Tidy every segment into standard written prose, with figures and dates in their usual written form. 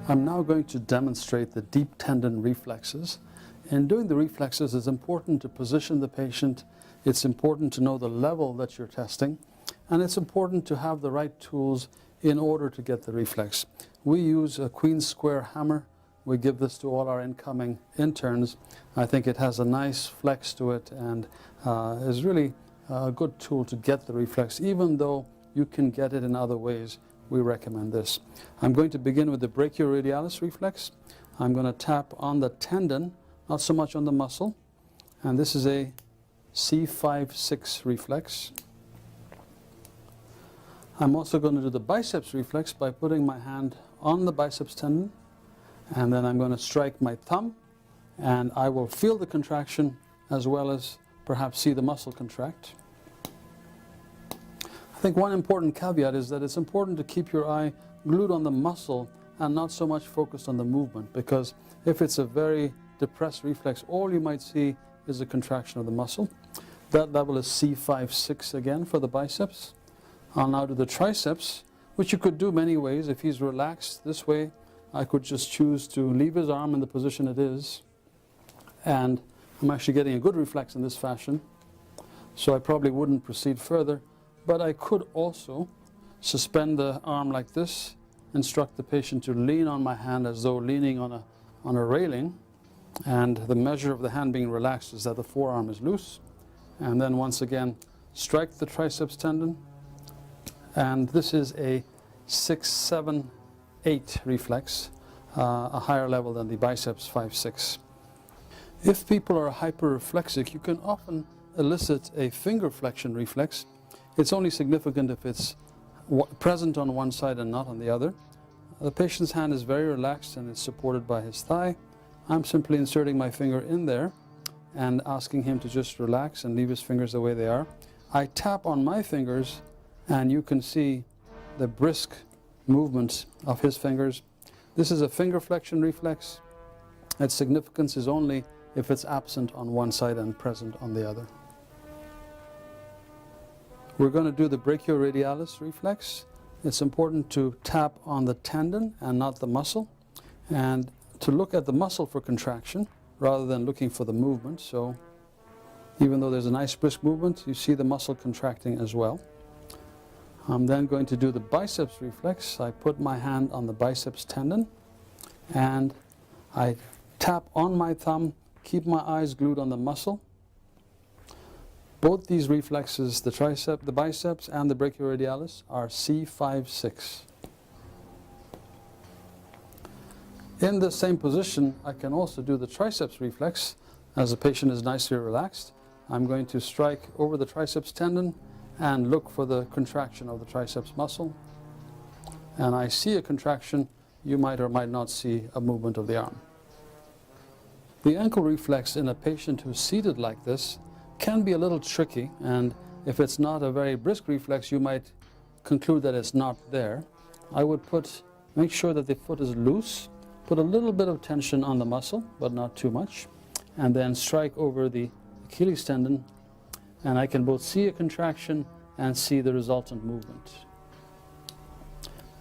I'm now going to demonstrate the deep tendon reflexes. In doing the reflexes, it's important to position the patient, it's important to know the level that you're testing, and it's important to have the right tools in order to get the reflex. We use a Queen's square hammer. We give this to all our incoming interns. I think it has a nice flex to it and is really a good tool to get the reflex. Even though you can get it in other ways, we recommend this. I'm going to begin with the brachioradialis reflex. I'm going to tap on the tendon, not so much on the muscle. And this is a C5-6 reflex. I'm also going to do the biceps reflex by putting my hand on the biceps tendon, and then I'm going to strike my thumb, and I will feel the contraction as well as perhaps see the muscle contract. I think one important caveat is that it's important to keep your eye glued on the muscle and not so much focused on the movement, because if it's a very depressed reflex, all you might see is a contraction of the muscle. That level is C5-6 again for the biceps. I'll now do the triceps, which you could do many ways. If he's relaxed this way, I could just choose to leave his arm in the position it is, and I'm actually getting a good reflex in this fashion, so I probably wouldn't proceed further. But I could also suspend the arm like this, instruct the patient to lean on my hand as though leaning on a railing, and the measure of the hand being relaxed is that the forearm is loose, and then once again strike the triceps tendon, and this is a 6-7-8 reflex, a higher level than the biceps 5-6. If people are hyperreflexic, you can often elicit a finger flexion reflex. It's only significant if it's present on one side and not on the other. The patient's hand is very relaxed and it's supported by his thigh. I'm simply inserting my finger in there and asking him to just relax and leave his fingers the way they are. I tap on my fingers and you can see the brisk movement of his fingers. This is a finger flexion reflex. Its significance is only if it's absent on one side and present on the other. We're going to do the brachioradialis reflex. It's important to tap on the tendon and not the muscle, and to look at the muscle for contraction rather than looking for the movement. So even though there's a nice brisk movement, you see the muscle contracting as well. I'm then going to do the biceps reflex. I put my hand on the biceps tendon and I tap on my thumb, keep my eyes glued on the muscle. Both these reflexes, the tricep, the biceps and the brachioradialis, are C5-6. In the same position, I can also do the triceps reflex as the patient is nicely relaxed. I'm going to strike over the triceps tendon and look for the contraction of the triceps muscle. And I see a contraction. You might or might not see a movement of the arm. The ankle reflex in a patient who's seated like this can be a little tricky, and if it's not a very brisk reflex, you might conclude that it's not there. I would make sure that the foot is loose, put a little bit of tension on the muscle, but not too much, and then strike over the Achilles tendon, and I can both see a contraction and see the resultant movement.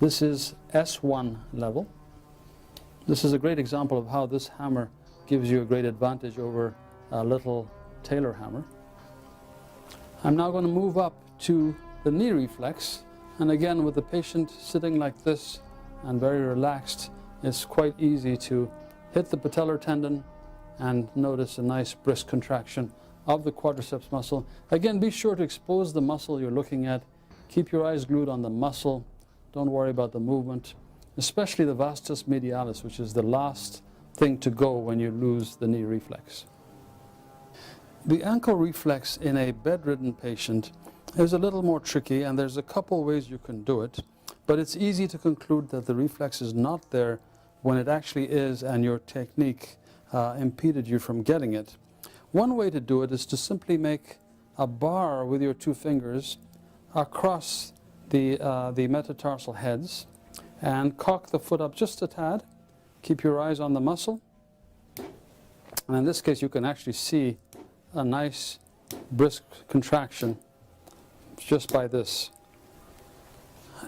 This is S1 level. This is a great example of how this hammer gives you a great advantage over a little Taylor hammer. I'm now going to move up to the knee reflex, and again with the patient sitting like this and very relaxed, it's quite easy to hit the patellar tendon and notice a nice brisk contraction of the quadriceps muscle. Again, be sure to expose the muscle you're looking at. Keep your eyes glued on the muscle. Don't worry about the movement, especially the vastus medialis, which is the last thing to go when you lose the knee reflex. The ankle reflex in a bedridden patient is a little more tricky, and there's a couple ways you can do it, but it's easy to conclude that the reflex is not there when it actually is and your technique impeded you from getting it. One way to do it is to simply make a bar with your two fingers across the metatarsal heads and cock the foot up just a tad. Keep your eyes on the muscle, and in this case you can actually see a nice brisk contraction just by this.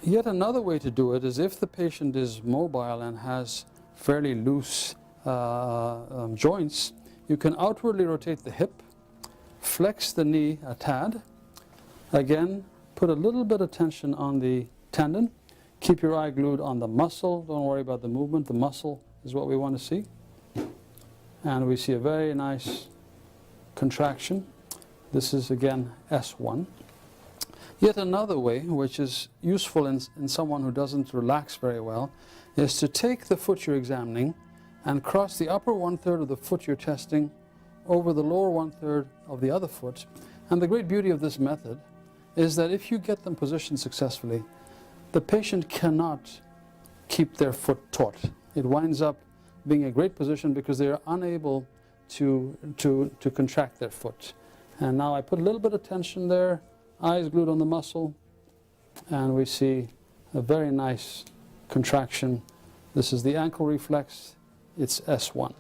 Yet another way to do it is if the patient is mobile and has fairly loose joints, you can outwardly rotate the hip, flex the knee a tad, again put a little bit of tension on the tendon, keep your eye glued on the muscle, don't worry about the movement, the muscle is what we want to see. And we see a very nice contraction. This is again S1. Yet another way, which is useful in someone who doesn't relax very well, is to take the foot you're examining and cross the upper 1/3 of the foot you're testing over the lower 1/3 of the other foot. And the great beauty of this method is that if you get them positioned successfully, the patient cannot keep their foot taut. It winds up being a great position because they are unable to contract their foot. And now I put a little bit of tension there, eyes glued on the muscle, and we see a very nice contraction. This is the ankle reflex, it's S1.